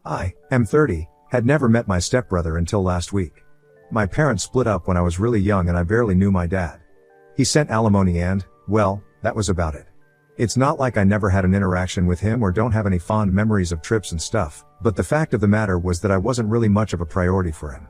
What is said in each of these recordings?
I am 30, had never met my stepbrother until last week. My parents split up when I was really young and I barely knew my dad. He sent alimony and, well, that was about it. It's not like I never had an interaction with him or don't have any fond memories of trips and stuff, but the fact of the matter was that I wasn't really much of a priority for him.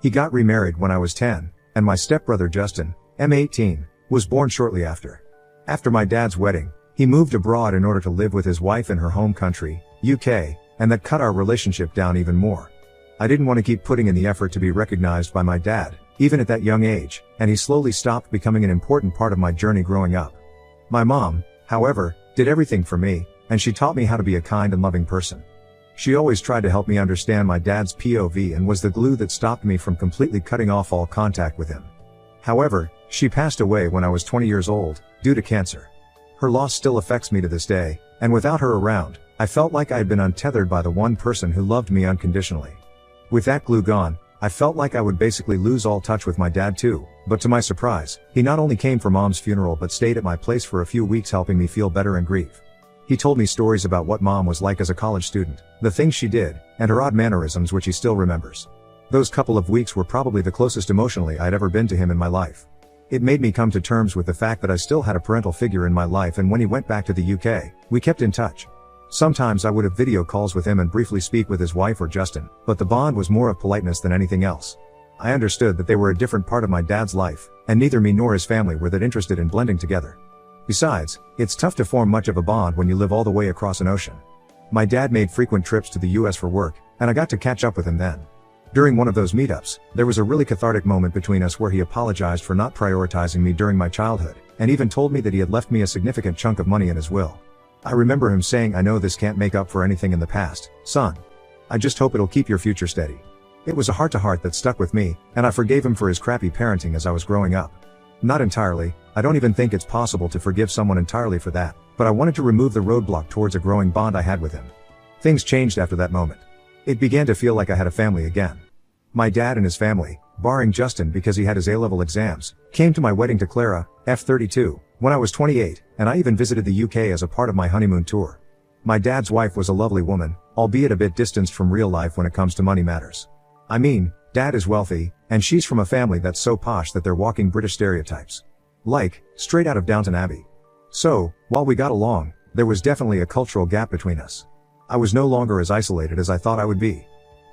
He got remarried when I was 10, and my stepbrother Justin, M18, was born shortly after. After my dad's wedding, he moved abroad in order to live with his wife in her home country, UK, and that cut our relationship down even more. I didn't want to keep putting in the effort to be recognized by my dad, even at that young age, and he slowly stopped becoming an important part of my journey growing up. My mom, however, did everything for me, and she taught me how to be a kind and loving person. She always tried to help me understand my dad's POV and was the glue that stopped me from completely cutting off all contact with him. However, she passed away when I was 20 years old, due to cancer. Her loss still affects me to this day, and without her around, I felt like I had been untethered by the one person who loved me unconditionally. With that glue gone, I felt like I would basically lose all touch with my dad too, but to my surprise, he not only came for Mom's funeral but stayed at my place for a few weeks helping me feel better and grieve. He told me stories about what Mom was like as a college student, the things she did, and her odd mannerisms which he still remembers. Those couple of weeks were probably the closest emotionally I'd ever been to him in my life. It made me come to terms with the fact that I still had a parental figure in my life, and when he went back to the UK, we kept in touch. Sometimes I would have video calls with him and briefly speak with his wife or Justin, but the bond was more of politeness than anything else. I understood that they were a different part of my dad's life, and neither me nor his family were that interested in blending together. Besides, it's tough to form much of a bond when you live all the way across an ocean. My dad made frequent trips to the US for work, and I got to catch up with him then. During one of those meetups, there was a really cathartic moment between us where he apologized for not prioritizing me during my childhood, and even told me that he had left me a significant chunk of money in his will. I remember him saying, "I know this can't make up for anything in the past, son. I just hope it'll keep your future steady." It was a heart-to-heart that stuck with me, and I forgave him for his crappy parenting as I was growing up. Not entirely, I don't even think it's possible to forgive someone entirely for that, but I wanted to remove the roadblock towards a growing bond I had with him. Things changed after that moment. It began to feel like I had a family again. My dad and his family, barring Justin because he had his A-level exams, came to my wedding to Clara, F32, when I was 28, and I even visited the UK as a part of my honeymoon tour. My dad's wife was a lovely woman, albeit a bit distanced from real life when it comes to money matters. I mean, Dad is wealthy, and she's from a family that's so posh that they're walking British stereotypes. Like, straight out of Downton Abbey. So, while we got along, there was definitely a cultural gap between us. I was no longer as isolated as I thought I would be.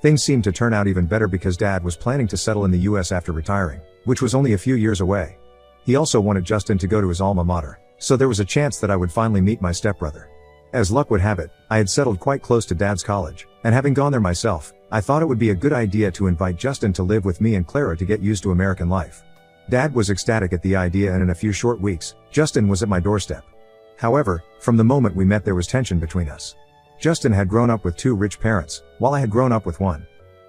Things seemed to turn out even better because Dad was planning to settle in the US after retiring, which was only a few years away. He also wanted Justin to go to his alma mater, so there was a chance that I would finally meet my stepbrother. As luck would have it, I had settled quite close to Dad's college, and having gone there myself, I thought it would be a good idea to invite Justin to live with me and Clara to get used to American life. Dad was ecstatic at the idea, and in a few short weeks, Justin was at my doorstep. However, from the moment we met there was tension between us. Justin had grown up with two rich parents, while I had grown up with one.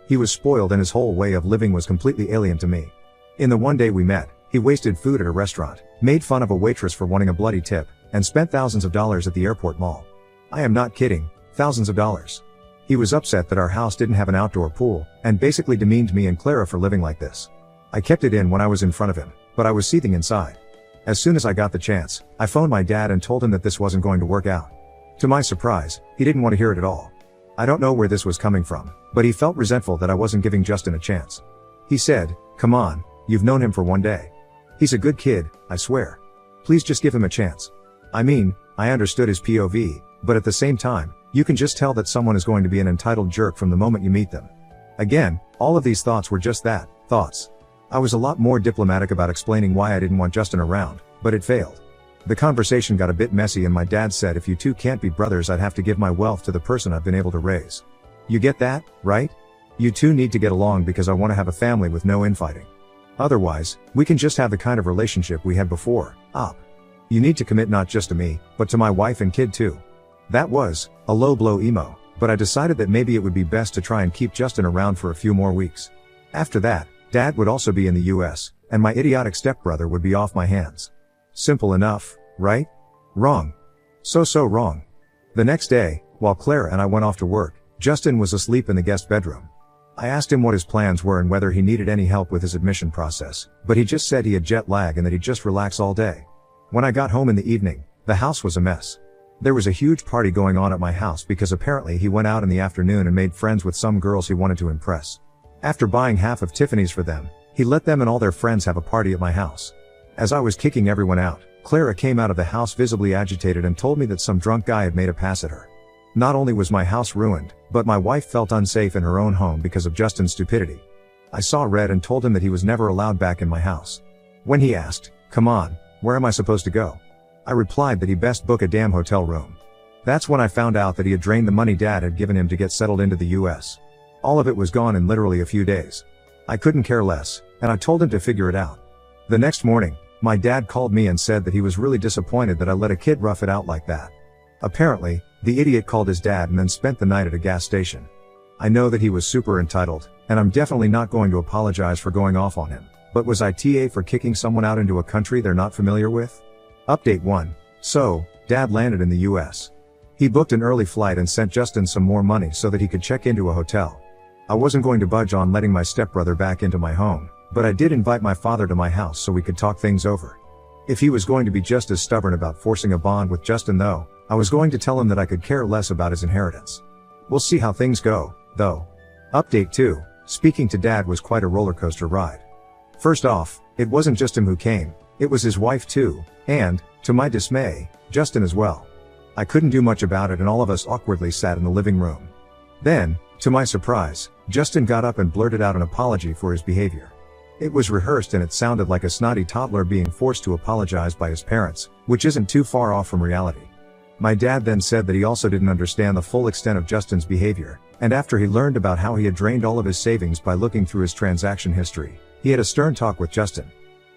He was spoiled and his whole way of living was completely alien to me. In the one day we met, he wasted food at a restaurant, made fun of a waitress for wanting a bloody tip, and spent thousands of dollars at the airport mall. I am not kidding, thousands of dollars. He was upset that our house didn't have an outdoor pool, and basically demeaned me and Clara for living like this. I kept it in when I was in front of him, but I was seething inside. As soon as I got the chance, I phoned my dad and told him that this wasn't going to work out. To my surprise, he didn't want to hear it at all. I don't know where this was coming from, but he felt resentful that I wasn't giving Justin a chance. He said, "Come on, you've known him for one day. He's a good kid, I swear. Please just give him a chance." I mean, I understood his POV, but at the same time, you can just tell that someone is going to be an entitled jerk from the moment you meet them. Again, all of these thoughts were just that, thoughts. I was a lot more diplomatic about explaining why I didn't want Justin around, but it failed. The conversation got a bit messy and my dad said if you two can't be brothers I'd have to give my wealth to the person I've been able to raise. You get that, right? You two need to get along because I want to have a family with no infighting. Otherwise, we can just have the kind of relationship we had before, up. You need to commit not just to me, but to my wife and kid too. That was a low blow emo, but I decided that maybe it would be best to try and keep Justin around for a few more weeks. After that, Dad would also be in the US, and my idiotic stepbrother would be off my hands. Simple enough, right? Wrong. So wrong. The next day, while Clara and I went off to work, Justin was asleep in the guest bedroom. I asked him what his plans were and whether he needed any help with his admission process, but he just said he had jet lag and that he'd just relax all day. When I got home in the evening, the house was a mess. There was a huge party going on at my house because apparently he went out in the afternoon and made friends with some girls he wanted to impress. After buying half of Tiffany's for them, he let them and all their friends have a party at my house. As I was kicking everyone out, Clara came out of the house visibly agitated and told me that some drunk guy had made a pass at her. Not only was my house ruined, but my wife felt unsafe in her own home because of Justin's stupidity. I saw red and told him that he was never allowed back in my house. When he asked, "Come on, where am I supposed to go?" I replied that he best book a damn hotel room. That's when I found out that he had drained the money Dad had given him to get settled into the US. All of it was gone in literally a few days. I couldn't care less, and I told him to figure it out. The next morning, my dad called me and said that he was really disappointed that I let a kid rough it out like that. Apparently, the idiot called his dad and then spent the night at a gas station. I know that he was super entitled, and I'm definitely not going to apologize for going off on him, but was I TA for kicking someone out into a country they're not familiar with? Update 1. So, Dad landed in the US. He booked an early flight and sent Justin some more money so that he could check into a hotel. I wasn't going to budge on letting my stepbrother back into my home, but I did invite my father to my house so we could talk things over. If he was going to be just as stubborn about forcing a bond with Justin though, I was going to tell him that I could care less about his inheritance. We'll see how things go, though. Update 2. Speaking to Dad was quite a roller coaster ride. First off, it wasn't just him who came, it was his wife too, and, to my dismay, Justin as well. I couldn't do much about it and all of us awkwardly sat in the living room. Then, to my surprise, Justin got up and blurted out an apology for his behavior. It was rehearsed and it sounded like a snotty toddler being forced to apologize by his parents, which isn't too far off from reality. My dad then said that he also didn't understand the full extent of Justin's behavior, and after he learned about how he had drained all of his savings by looking through his transaction history, he had a stern talk with Justin.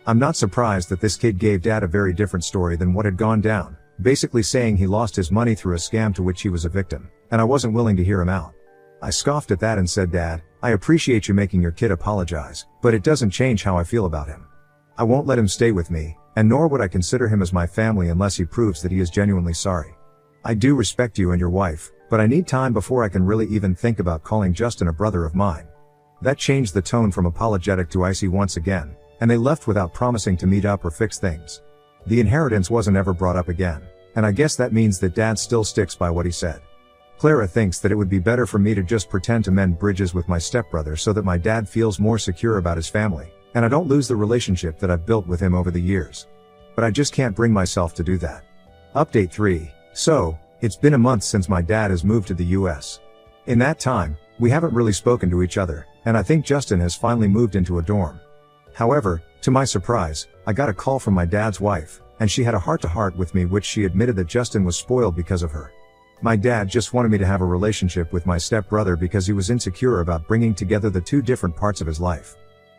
I'm not surprised that this kid gave Dad a very different story than what had gone down, basically saying he lost his money through a scam to which he was a victim, and I wasn't willing to hear him out. I scoffed at that and said, "Dad, I appreciate you making your kid apologize, but it doesn't change how I feel about him. I won't let him stay with me, and nor would I consider him as my family unless he proves that he is genuinely sorry. I do respect you and your wife, but I need time before I can really even think about calling Justin a brother of mine." That changed the tone from apologetic to icy once again, and they left without promising to meet up or fix things. The inheritance wasn't ever brought up again, and I guess that means that Dad still sticks by what he said. Clara thinks that it would be better for me to just pretend to mend bridges with my stepbrother so that my dad feels more secure about his family, and I don't lose the relationship that I've built with him over the years. But I just can't bring myself to do that. Update 3. So, it's been a month since my dad has moved to the US. In that time, we haven't really spoken to each other, and I think Justin has finally moved into a dorm. However, to my surprise, I got a call from my dad's wife, and she had a heart-to-heart with me which she admitted that Justin was spoiled because of her. My dad just wanted me to have a relationship with my stepbrother because he was insecure about bringing together the two different parts of his life.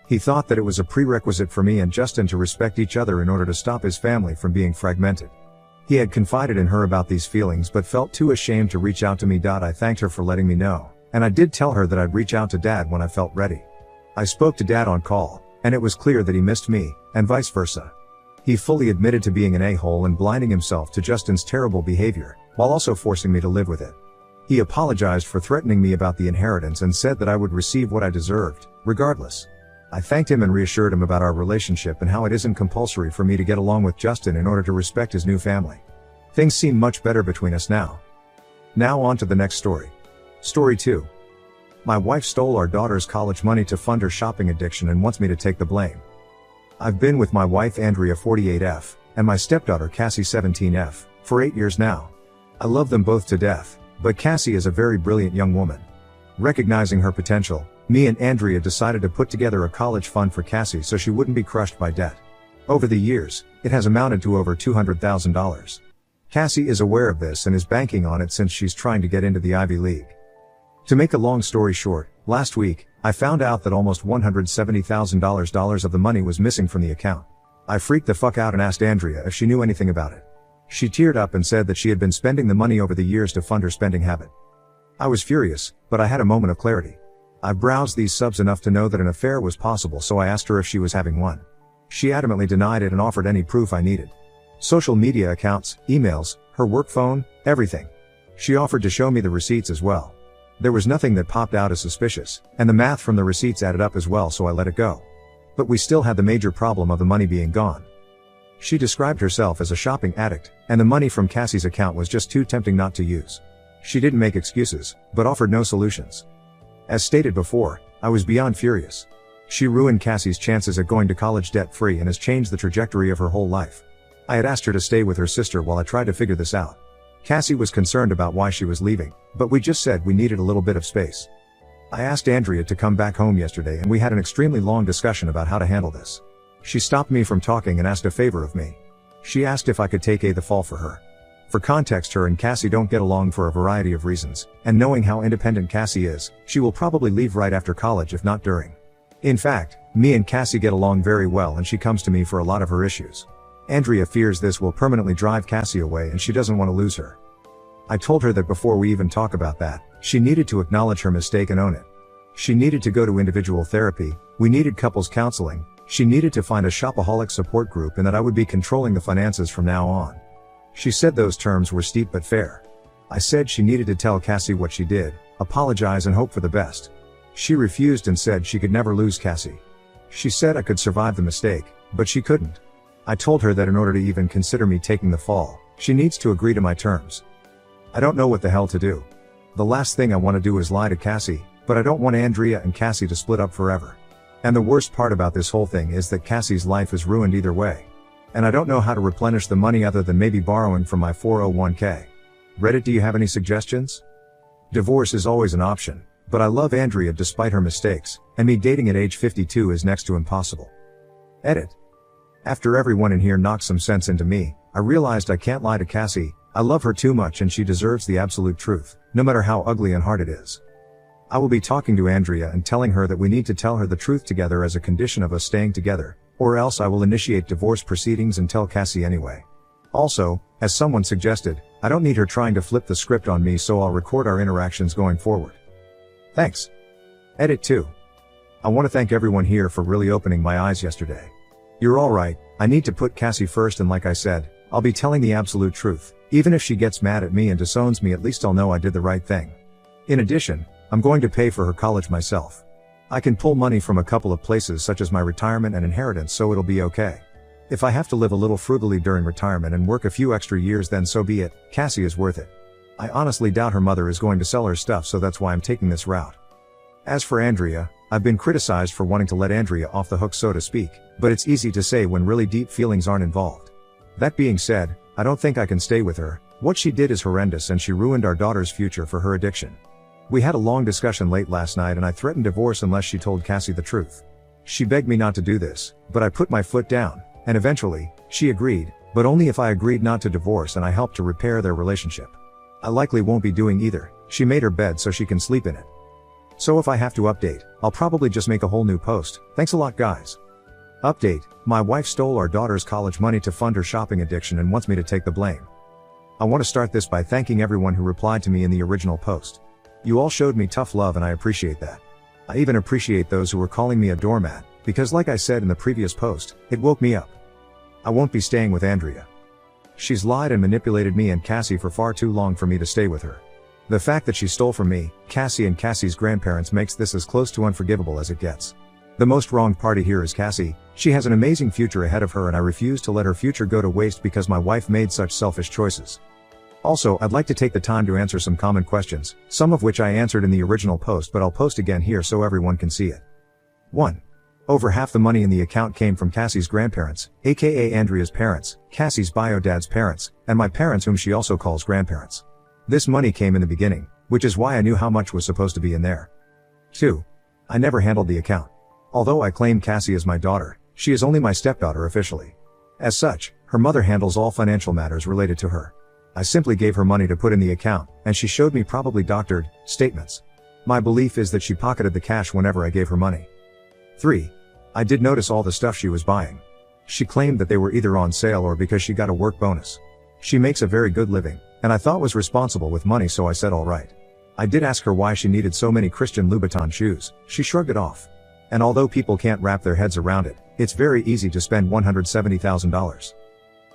He thought that it was a prerequisite for me and Justin to respect each other in order to stop his family from being fragmented. He had confided in her about these feelings but felt too ashamed to reach out to me. I thanked her for letting me know, and I did tell her that I'd reach out to Dad when I felt ready. I spoke to Dad on call, and it was clear that he missed me, and vice versa. He fully admitted to being an a-hole and blinding himself to Justin's terrible behavior, while also forcing me to live with it. He apologized for threatening me about the inheritance and said that I would receive what I deserved, regardless. I thanked him and reassured him about our relationship and how it isn't compulsory for me to get along with Justin in order to respect his new family. Things seem much better between us now. Now on to the next story. Story 2. My wife stole our daughter's college money to fund her shopping addiction and wants me to take the blame. I've been with my wife Andrea 48F, and my stepdaughter Cassie 17F, for 8 years now. I love them both to death, but Cassie is a very brilliant young woman. Recognizing her potential, me and Andrea decided to put together a college fund for Cassie so she wouldn't be crushed by debt. Over the years, it has amounted to over $200,000. Cassie is aware of this and is banking on it since she's trying to get into the Ivy League. To make a long story short, last week, I found out that almost $170,000 of the money was missing from the account. I freaked the fuck out and asked Andrea if she knew anything about it. She teared up and said that she had been spending the money over the years to fund her spending habit. I was furious, but I had a moment of clarity. I browsed these subs enough to know that an affair was possible, so I asked her if she was having one. She adamantly denied it and offered any proof I needed. Social media accounts, emails, her work phone, everything. She offered to show me the receipts as well. There was nothing that popped out as suspicious, and the math from the receipts added up as well, so I let it go. But we still had the major problem of the money being gone. She described herself as a shopping addict, and the money from Cassie's account was just too tempting not to use. She didn't make excuses, but offered no solutions. As stated before, I was beyond furious. She ruined Cassie's chances at going to college debt-free and has changed the trajectory of her whole life. I had asked her to stay with her sister while I tried to figure this out. Cassie was concerned about why she was leaving, but we just said we needed a little bit of space. I asked Andrea to come back home yesterday and we had an extremely long discussion about how to handle this. She stopped me from talking and asked a favor of me. She asked if I could take the fall for her. For context, her and Cassie don't get along for a variety of reasons, and knowing how independent Cassie is, she will probably leave right after college if not during. In fact, me and Cassie get along very well and she comes to me for a lot of her issues. Andrea fears this will permanently drive Cassie away and she doesn't want to lose her. I told her that before we even talk about that, she needed to acknowledge her mistake and own it. She needed to go to individual therapy, we needed couples counseling, she needed to find a shopaholic support group, and that I would be controlling the finances from now on. She said those terms were steep but fair. I said she needed to tell Cassie what she did, apologize and hope for the best. She refused and said she could never lose Cassie. She said I could survive the mistake, but she couldn't. I told her that in order to even consider me taking the fall, she needs to agree to my terms. I don't know what the hell to do. The last thing I want to do is lie to Cassie, but I don't want Andrea and Cassie to split up forever. And the worst part about this whole thing is that Cassie's life is ruined either way. And I don't know how to replenish the money other than maybe borrowing from my 401k. Reddit, do you have any suggestions? Divorce is always an option, but I love Andrea despite her mistakes, and me dating at age 52 is next to impossible. Edit. After everyone in here knocked some sense into me, I realized I can't lie to Cassie. I love her too much and she deserves the absolute truth, no matter how ugly and hard it is. I will be talking to Andrea and telling her that we need to tell her the truth together as a condition of us staying together, or else I will initiate divorce proceedings and tell Cassie anyway. Also, as someone suggested, I don't need her trying to flip the script on me, so I'll record our interactions going forward. Thanks. Edit 2. I want to thank everyone here for really opening my eyes yesterday. You're all right, I need to put Cassie first, and like I said, I'll be telling the absolute truth. Even if she gets mad at me and disowns me, at least I'll know I did the right thing. In addition, I'm going to pay for her college myself. I can pull money from a couple of places such as my retirement and inheritance, so it'll be okay. If I have to live a little frugally during retirement and work a few extra years, then so be it. Cassie is worth it. I honestly doubt her mother is going to sell her stuff, so that's why I'm taking this route. As for Andrea, I've been criticized for wanting to let Andrea off the hook, so to speak, but it's easy to say when really deep feelings aren't involved. That being said, I don't think I can stay with her. What she did is horrendous and she ruined our daughter's future for her addiction. We had a long discussion late last night and I threatened divorce unless she told Cassie the truth. She begged me not to do this, but I put my foot down, and eventually, she agreed, but only if I agreed not to divorce and I helped to repair their relationship. I likely won't be doing either. She made her bed so she can sleep in it. So if I have to update, I'll probably just make a whole new post. Thanks a lot, guys. Update: my wife stole our daughter's college money to fund her shopping addiction and wants me to take the blame. I want to start this by thanking everyone who replied to me in the original post. You all showed me tough love and I appreciate that. I even appreciate those who were calling me a doormat, because like I said in the previous post, it woke me up. I won't be staying with Andrea. She's lied and manipulated me and Cassie for far too long for me to stay with her. The fact that she stole from me, Cassie and Cassie's grandparents makes this as close to unforgivable as it gets. The most wronged party here is Cassie. She has an amazing future ahead of her and I refuse to let her future go to waste because my wife made such selfish choices. Also, I'd like to take the time to answer some common questions, some of which I answered in the original post, but I'll post again here so everyone can see it. 1. Over half the money in the account came from Cassie's grandparents, aka Andrea's parents, Cassie's bio dad's parents, and my parents, whom she also calls grandparents. This money came in the beginning, which is why I knew how much was supposed to be in there. 2. I never handled the account. Although I claim Cassie as my daughter, she is only my stepdaughter officially. As such, her mother handles all financial matters related to her. I simply gave her money to put in the account, and she showed me probably doctored statements. My belief is that she pocketed the cash whenever I gave her money. 3. I did notice all the stuff she was buying. She claimed that they were either on sale or because she got a work bonus. She makes a very good living, and I thought was responsible with money, so I said alright. I did ask her why she needed so many Christian Louboutin shoes. She shrugged it off. And although people can't wrap their heads around it, it's very easy to spend $170,000.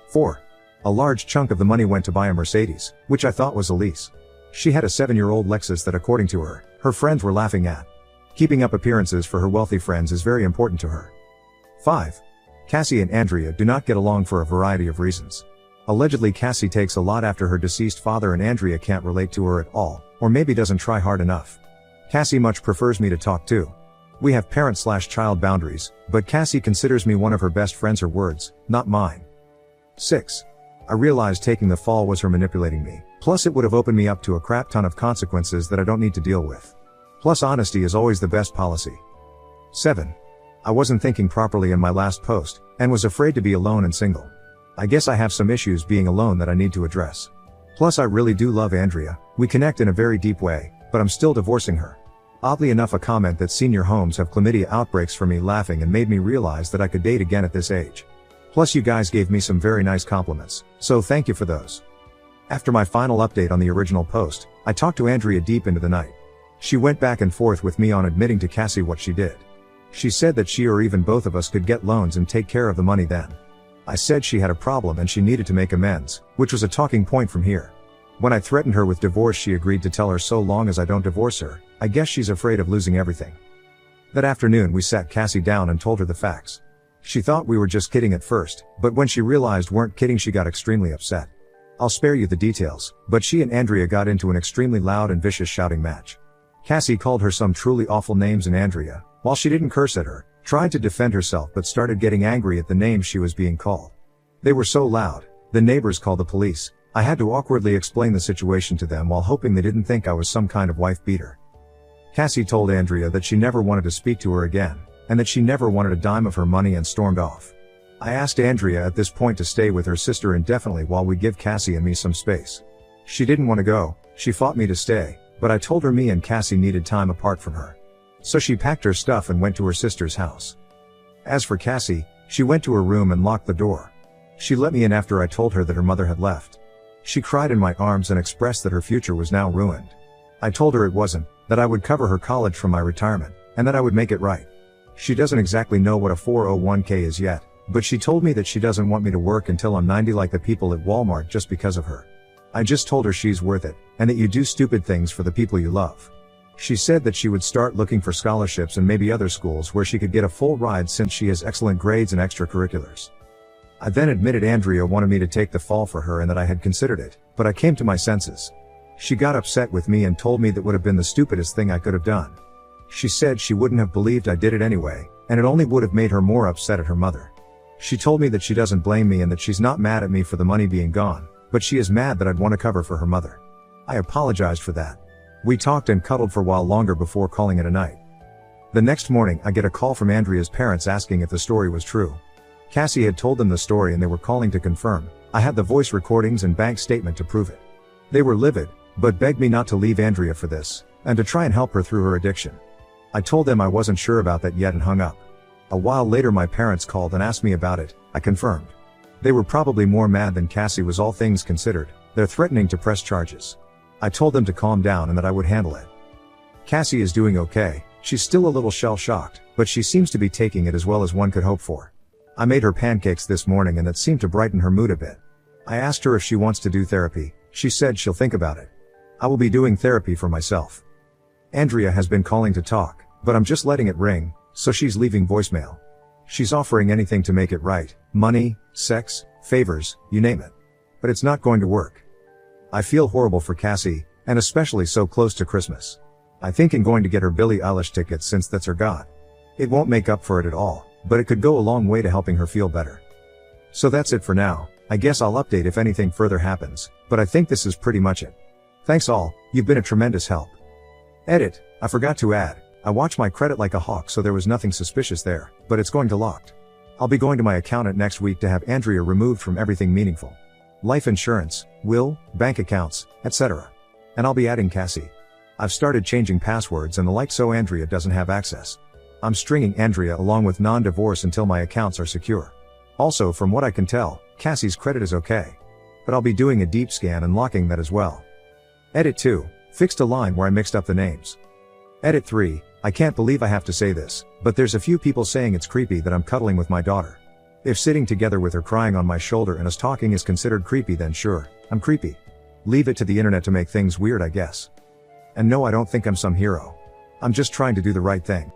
4. A large chunk of the money went to buy a Mercedes, which I thought was a lease. She had a 7-year-old Lexus that, according to her, her friends were laughing at. Keeping up appearances for her wealthy friends is very important to her. 5. Cassie and Andrea do not get along for a variety of reasons. Allegedly Cassie takes a lot after her deceased father and Andrea can't relate to her at all, or maybe doesn't try hard enough. Cassie much prefers me to talk to. We have parent/child boundaries, but Cassie considers me one of her best friends. Her words, not mine. 6. I realized taking the fall was her manipulating me, plus it would have opened me up to a crap ton of consequences that I don't need to deal with. Plus honesty is always the best policy. 7. I wasn't thinking properly in my last post, and was afraid to be alone and single. I guess I have some issues being alone that I need to address. Plus I really do love Andrea, we connect in a very deep way, but I'm still divorcing her. Oddly enough, a comment that senior homes have chlamydia outbreaks for me laughing and made me realize that I could date again at this age. Plus you guys gave me some very nice compliments, so thank you for those. After my final update on the original post, I talked to Andrea deep into the night. She went back and forth with me on admitting to Cassie what she did. She said that she or even both of us could get loans and take care of the money then. I said she had a problem and she needed to make amends, which was a talking point from here. When I threatened her with divorce, she agreed to tell her so long as I don't divorce her. I guess she's afraid of losing everything. That afternoon we sat Cassie down and told her the facts. She thought we were just kidding at first, but when she realized weren't kidding she got extremely upset. I'll spare you the details, but she and Andrea got into an extremely loud and vicious shouting match. Cassie called her some truly awful names and Andrea, while she didn't curse at her, tried to defend herself but started getting angry at the names she was being called. They were so loud, the neighbors called the police. I had to awkwardly explain the situation to them while hoping they didn't think I was some kind of wife beater. Cassie told Andrea that she never wanted to speak to her again, and that she never wanted a dime of her money and stormed off. I asked Andrea at this point to stay with her sister indefinitely while we give Cassie and me some space. She didn't want to go, she fought me to stay, but I told her me and Cassie needed time apart from her. So she packed her stuff and went to her sister's house. As for Cassie, she went to her room and locked the door. She let me in after I told her that her mother had left. She cried in my arms and expressed that her future was now ruined. I told her it wasn't, that I would cover her college from my retirement, and that I would make it right. She doesn't exactly know what a 401k is yet, but she told me that she doesn't want me to work until I'm 90 like the people at Walmart just because of her. I just told her she's worth it, and that you do stupid things for the people you love. She said that she would start looking for scholarships and maybe other schools where she could get a full ride since she has excellent grades and extracurriculars. I then admitted Andrea wanted me to take the fall for her and that I had considered it, but I came to my senses. She got upset with me and told me that would have been the stupidest thing I could have done. She said she wouldn't have believed I did it anyway, and it only would have made her more upset at her mother. She told me that she doesn't blame me and that she's not mad at me for the money being gone, but she is mad that I'd want to cover for her mother. I apologized for that. We talked and cuddled for a while longer before calling it a night. The next morning I get a call from Andrea's parents asking if the story was true. Cassie had told them the story and they were calling to confirm. I had the voice recordings and bank statement to prove it. They were livid, but begged me not to leave Andrea for this, and to try and help her through her addiction. I told them I wasn't sure about that yet and hung up. A while later my parents called and asked me about it. I confirmed. They were probably more mad than Cassie was, all things considered. They're threatening to press charges. I told them to calm down and that I would handle it. Cassie is doing okay. She's still a little shell-shocked, but she seems to be taking it as well as one could hope for. I made her pancakes this morning and that seemed to brighten her mood a bit. I asked her if she wants to do therapy. She said she'll think about it. I will be doing therapy for myself. Andrea has been calling to talk, but I'm just letting it ring, so she's leaving voicemail. She's offering anything to make it right. Money, sex, favors, you name it. But it's not going to work. I feel horrible for Cassie, and especially so close to Christmas. I think I'm going to get her Billie Eilish tickets since that's her god. It won't make up for it at all, but it could go a long way to helping her feel better. So that's it for now. I guess I'll update if anything further happens, but I think this is pretty much it. Thanks all, you've been a tremendous help. Edit, I forgot to add, I watch my credit like a hawk so there was nothing suspicious there, but it's going to locked. I'll be going to my accountant next week to have Andrea removed from everything meaningful. Life insurance, will, bank accounts, etc. And I'll be adding Cassie. I've started changing passwords and the like so Andrea doesn't have access. I'm stringing Andrea along with non-divorce until my accounts are secure. Also from what I can tell, Cassie's credit is okay. But I'll be doing a deep scan and locking that as well. Edit 2, fixed a line where I mixed up the names. Edit 3, I can't believe I have to say this, but there's a few people saying it's creepy that I'm cuddling with my daughter. If sitting together with her crying on my shoulder and us talking is considered creepy, then sure, I'm creepy. Leave it to the internet to make things weird, I guess. And no, I don't think I'm some hero. I'm just trying to do the right thing.